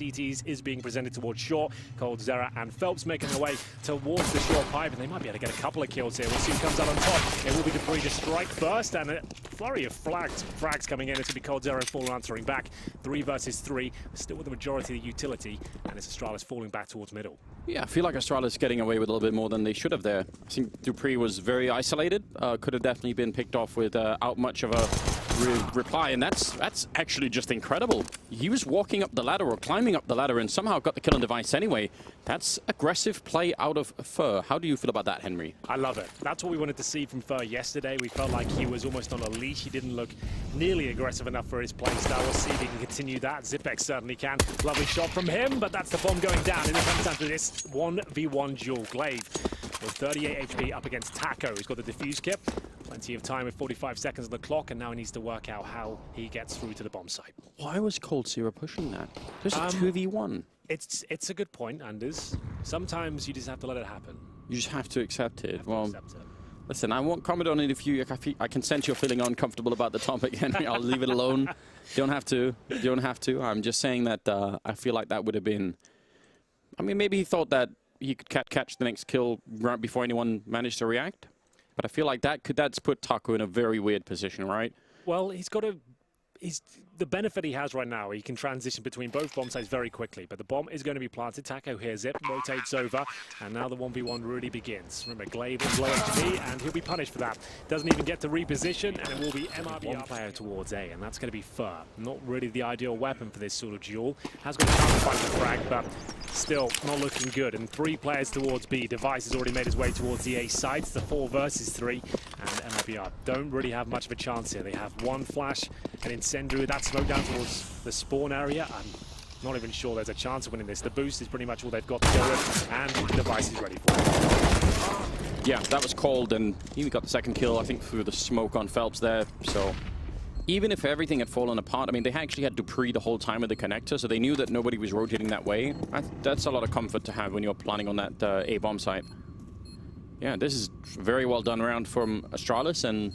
DTs is being presented towards short. Cold, Zera, and Phelps making their way towards the short pipe, and they might be able to get a couple of kills here. We'll see who comes out on top. It will be Dupree to strike first, and a flurry of frags coming in. It's going to be Cold, Zera, and Fallen answering back. 3 versus 3, still with the majority of the utility, and it's Astralis falling back towards middle. Yeah, I feel like Astralis getting away with a little bit more than they should have there. I think Dupree was very isolated. Could have definitely been picked off without much of a reply, and that's actually just incredible. He was walking up the ladder or climbing up the ladder and somehow got the kill on device anyway. That's aggressive play out of Fur. How do you feel about that, Henry? I love it. That's what we wanted to see from Fur yesterday. We felt like he was almost on a leash. He didn't look nearly aggressive enough for his play style. We'll see if he can continue that. Zipex certainly can. Lovely shot from him, but that's the bomb going down. And it comes down to this 1v1 duel. Glaive with 38 HP up against Taco, who's got the defuse kit. Plenty of time with 45 seconds on the clock, and now he needs to work out how he gets through to the bomb site. Why was Cold Zero pushing that? There's a 2v1. It's a good point, Anders. Sometimes you just have to let it happen. You just have to accept it. Well, accept it. Listen, I won't comment on it if you. I can sense you're feeling uncomfortable about the topic, Henry. I'll leave it alone. You don't have to. You don't have to. I'm just saying that I feel like that would have been. I mean, maybe he thought that he could catch the next kill right before anyone managed to react. But I feel like that's put Taco in a very weird position, right? Well, the benefit he has right now, he can transition between both bomb sites very quickly, but the bomb is going to be planted. Taco hears it, rotates over, and now the 1v1 really begins. Remember, Glaive is low HP, and he'll be punished for that. Doesn't even get to reposition, and it will be MIBR. One player towards A, and that's going to be Fur. Not really the ideal weapon for this sort of duel. Has got a counterfight the frag, but still not looking good. And 3 players towards B. Device has already made his way towards the A side. It's the 4 versus 3, and MIBR don't really have much of a chance here. They have 1 flash, an incendiary, that smoke down towards the spawn area. I'm not even sure there's a chance of winning this. The boost is pretty much all they've got to go with, and the device is ready for it. Yeah, that was cold, and he got the second kill, I think, through the smoke on Phelps there. So even if everything had fallen apart, I mean, they actually had Dupree the whole time with the connector, so they knew that nobody was rotating that way. That's a lot of comfort to have when you're planning on that A bomb site. Yeah, this is very well done round from Astralis, and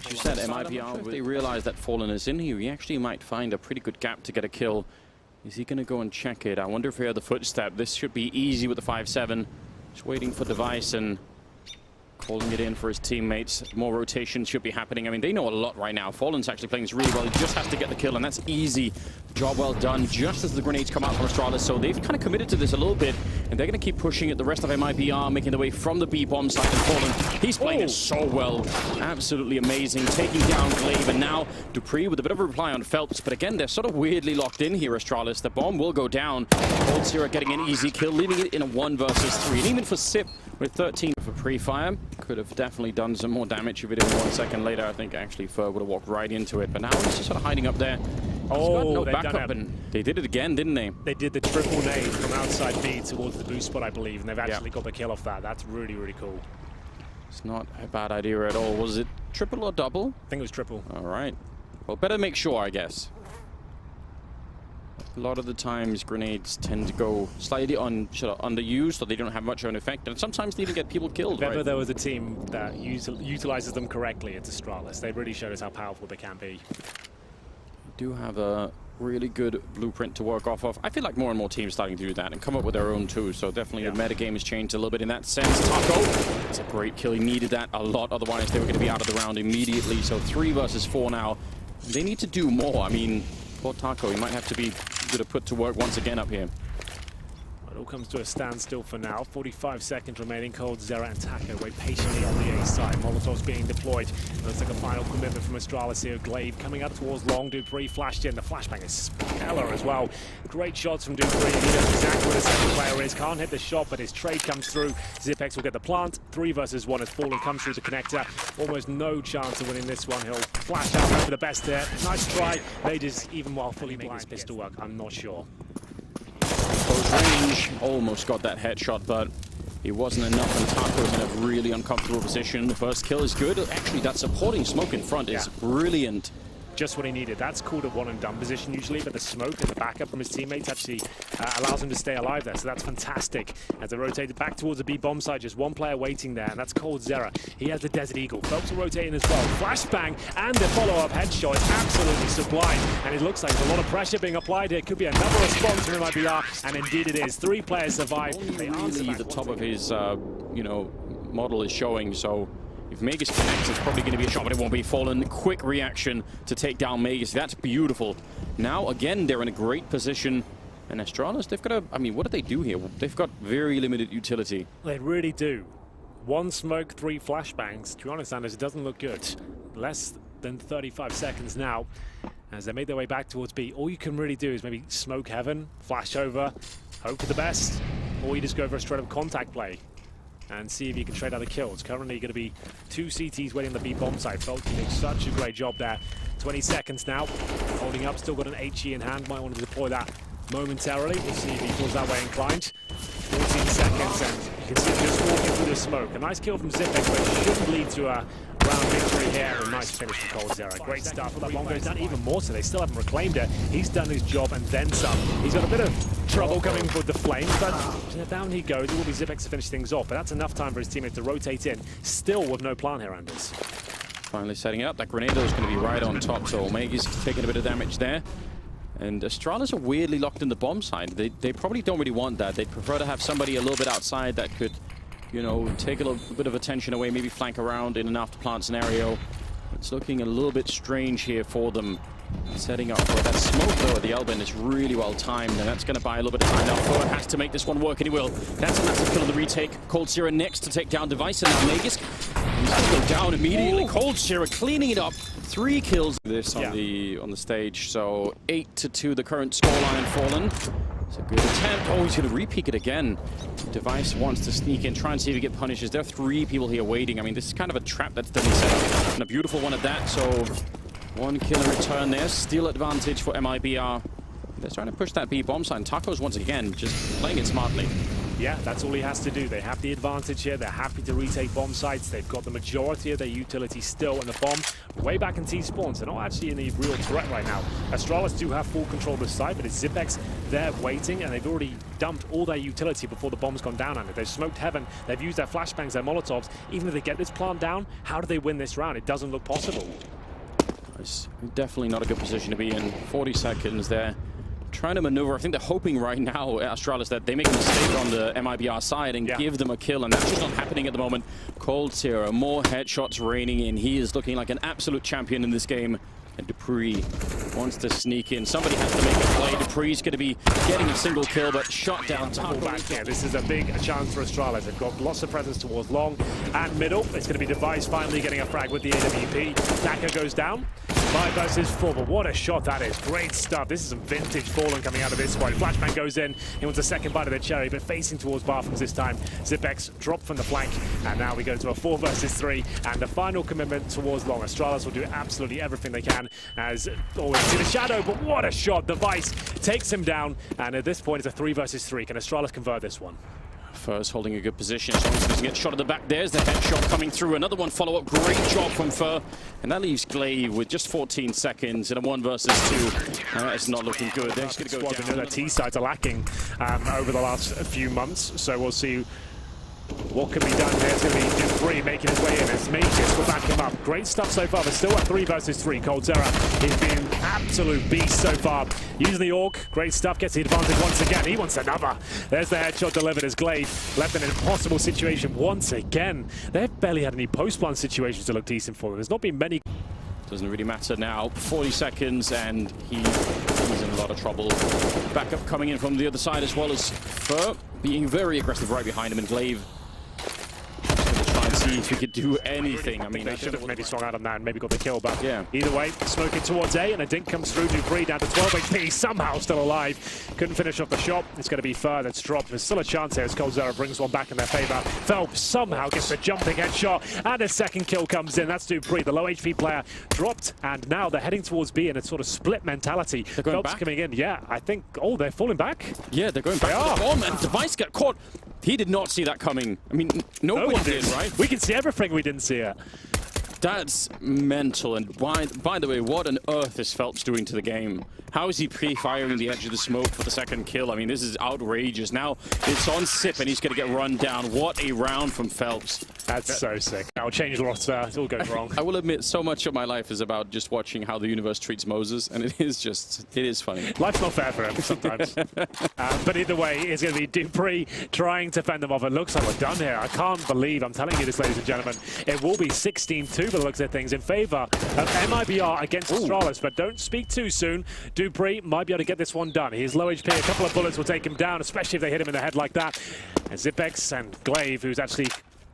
as you said, MIBR, if they realize that Fallen is in here, he actually might find a pretty good gap to get a kill. Is he going to go and check it? I wonder if he had the footstep. This should be easy with the 5-7. Just waiting for device and calling it in for his teammates. More rotations should be happening. I mean, they know a lot right now. Fallen's actually playing this really well. He just has to get the kill, and that's easy. Job well done, just as the grenades come out from Astralis. So they've kind of committed to this a little bit, and they're going to keep pushing it. The rest of MIBR making their way from the B bomb site, and Fallen, he's playing it so well. Absolutely amazing. Taking down Glaive, and now Dupree with a bit of a reply on Phelps. But again, they're sort of weirdly locked in here, Astralis. The bomb will go down. Cold Zero getting an easy kill, leaving it in a 1 versus 3. And even for Sip, with 13 for pre-fire, could have definitely done some more damage if it did 1 second later. I think actually Fur would have walked right into it, but now he's just sort of hiding up there. Oh, no backup, and they did it again, didn't they? They did the triple nade from outside B towards the boost spot, I believe, and they've actually got the kill off that. That's really, really cool. It's not a bad idea at all. Was it triple or double? I think it was triple. All right. Well, better make sure, I guess. A lot of the times, grenades tend to go slightly underused, so they don't have much of an effect, and sometimes they even get people killed. If ever there was a team that utilizes them correctly, it's Astralis. They really showed us how powerful they can be. Do have a really good blueprint to work off of. I feel like more and more teams starting to do that and come up with their own too, so definitely the metagame has changed a little bit in that sense. Taco, it's a great kill. He needed that a lot, otherwise they were going to be out of the round immediately. So 3 versus 4 now. They need to do more. I mean, poor Taco, he might have to be good to put to work once again up here. It all comes to a standstill for now. 45 seconds remaining. Cold, Zera, and Taco wait patiently on the A side. Molotov's being deployed. Looks like a final commitment from Astralis here. Glaive coming up towards long. Dupree flashed in. The flashbang is stellar as well. Great shots from Dupree. He knows exactly where the second player is. Can't hit the shot, but his trade comes through. Zipex will get the plant. 3 versus 1 as Fallen comes through the connector. Almost no chance of winning this one. He'll flash out for the best there. Nice try. They just, even while fully make this pistol work, I'm not sure. Close range, almost got that headshot, but it wasn't enough, and Taco's in a really uncomfortable position. The first kill is good. Actually, that supporting smoke in front is brilliant. just what he needed. That's called a one-and-done position usually, but the smoke and the backup from his teammates actually allows him to stay alive there, so that's fantastic. As they rotated back towards the B bomb site, just one player waiting there, and that's coldzera. He has the Desert Eagle. felps will rotate in as well. Flashbang and the follow-up headshot is absolutely sublime, and it looks like there's a lot of pressure being applied here. Could be another response from MIBR, and indeed it is. 3 players survive. They answer Really, the top of his, you know, model is showing, so if Magus connects, it's probably going to be a shot, but it won't be fallen. Quick reaction to take down Magus. That's beautiful. Now, again, they're in a great position. And Astralis, they've got a... I mean, what do they do here? They've got very limited utility. They really do. 1 smoke, 3 flashbangs. To be honest, Anders, it doesn't look good. Less than 35 seconds now. As they make their way back towards B, all you can really do is maybe smoke heaven, flash over, hope for the best, or you just go for a straight-up contact play and see if you can trade out the kills. Currently going to be 2 CTs waiting on the B bomb site. felps doing such a great job there. 20 seconds now, holding up, still got an HE in hand. Might want to deploy that momentarily. We'll see if he feels that way inclined. 14 seconds, and you can see him just walking through the smoke. A nice kill from Zipex, but it shouldn't lead to a round victory here. A nice finish from coldzera. Great stuff. That bomb goes down even more, so they still haven't reclaimed it. He's done his job and then some. He's got a bit of trouble coming with the flames, but down he goes. It will be Zipex to finish things off, but that's enough time for his teammates to rotate in. Still with no plan here, Anders. Finally setting it up. That grenade is going to be right on top, so Magus taking a bit of damage there. And Astralis are weirdly locked in the bomb side. They probably don't really want that. They'd prefer to have somebody a little bit outside that could, you know, take a little bit of attention away, maybe flank around in an after-plant scenario. It's looking a little bit strange here for them. Setting up for that smoke, though, at the Elbin is really well timed, and that's going to buy a little bit of time. Now, Thor has to make this one work, and he will. That's a massive kill of the retake. coldzera next to take down Device, and now Magus. He's going to go down immediately. coldzera cleaning it up. 3 kills this on the stage, so 8-2 the current scoreline fallen. It's a good attempt. Oh, he's going to re-peek it again. Device wants to sneak in, try and see if he get punishes. There are 3 people here waiting. I mean, this is kind of a trap that's been set up, and a beautiful one at that, so 1 kill in return there. Steal advantage for MIBR. They're trying to push that B bomb side. Tacos once again just playing it smartly. Yeah, that's all he has to do. They have the advantage here. They're happy to retake bomb sites. They've got the majority of their utility still, and the bomb way back in T-spawns. They're not actually in any real threat right now. Astralis do have full control of the site, but it's Zipex there waiting, and they've already dumped all their utility before the bomb's gone down on it. They've smoked heaven. They've used their flashbangs, their molotovs. Even if they get this plant down, how do they win this round? It doesn't look possible. It's definitely not a good position to be in. 40 seconds there. Trying to maneuver. I think they're hoping right now, Astralis, that they make a mistake on the MIBR side and give them a kill, and that's just not happening at the moment. coldzera, more headshots raining in. He is looking like an absolute champion in this game. And dupreeh wants to sneak in. Somebody has to make a play. dupreeh's going to be getting a single kill, but shot down. Back here. This is a big chance for Astralis. They've got lots of presence towards long and middle. It's going to be Device finally getting a frag with the AWP. Daka goes down. 5 versus 4, but what a shot that is. Great stuff. This is some vintage Fallen coming out of this squad. Flashbang goes in. He wants a second bite of the cherry, but facing towards Bathrooms this time. Zipex dropped from the flank, and now we go to a 4 versus 3, and the final commitment towards long. Astralis will do absolutely everything they can, as always in the shadow, but what a shot. Device takes him down, and at this point it's a 3 versus 3. Can Astralis convert this one? First holding a good position, so he's going to get shot at the back. There's the headshot coming through. Another one follow-up. Great job from Fur. And that leaves Glaive with just 14 seconds in a 1 versus 2. It's not looking good. They're just going to go down. We know that T-sides are lacking over the last few months, so we'll see what can be done here. It's going to be dupreeh making his way in as Magus will back him up. Great stuff so far, but still at 3 versus 3. coldzera, he's been an absolute beast so far. Using the AUG, great stuff, gets the advantage once again. He wants another. There's the headshot delivered as Glaive left in an impossible situation once again. They've barely had any post-plant situations to look decent for them. There's not been many. Doesn't really matter now. 40 seconds, and he's in a lot of trouble. Backup coming in from the other side, as well as Fur being very aggressive right behind him, and Glaive just going to try and see if he could do anything. I mean, they should have maybe swung out on that and maybe got the kill, but yeah. Either way, smoking towards A, and a dink comes through. dupreeh down to 12 HP, somehow still alive. Couldn't finish off the shot. It's going to be Fur that's dropped. There's still a chance here as coldzera brings one back in their favor. felps somehow gets the jumping headshot, and a second kill comes in. That's dupreeh, the low HP player, dropped, and now they're heading towards B in a sort of split mentality. felps coming in, yeah, I think, oh, they're falling back? Yeah, they're going back to the bomb, and Device got caught. He did not see that coming. I mean, no one did, right? We can see everything, we didn't see it. That's mental. And by the way, what on earth is felps doing to the game? How is he pre-firing the edge of the smoke for the second kill? I mean, this is outrageous. Now it's on Sip, and he's going to get run down. What a round from felps. That's so sick. I'll change the roster. It all goes wrong. I will admit, so much of my life is about just watching how the universe treats Moses, and it is funny. Life's not fair for him sometimes. But either way, it's going to be Dupree trying to fend them off. It looks like we're done here. I can't believe I'm telling you this, ladies and gentlemen. It will be 16-2 by the looks of things in favor of MIBR against Astralis, but don't speak too soon. Dupree might be able to get this one done. He's low HP. A couple of bullets will take him down, especially if they hit him in the head like that. And Zipex and Glaive, who's actually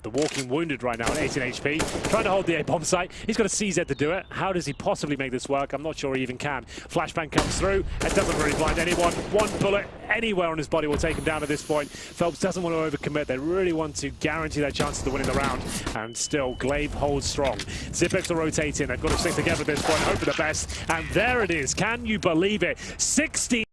the walking wounded right now at 18 HP, trying to hold the A-bomb site. He's got a CZ to do it. How does he possibly make this work? I'm not sure he even can. Flashbang comes through. It doesn't really blind anyone. One bullet anywhere on his body will take him down at this point. Felps doesn't want to overcommit. They really want to guarantee their chances of winning the round. And still, Glaive holds strong. Zipex will rotate in. They've got to stick together at this point. Hope for the best. And there it is. Can you believe it? 16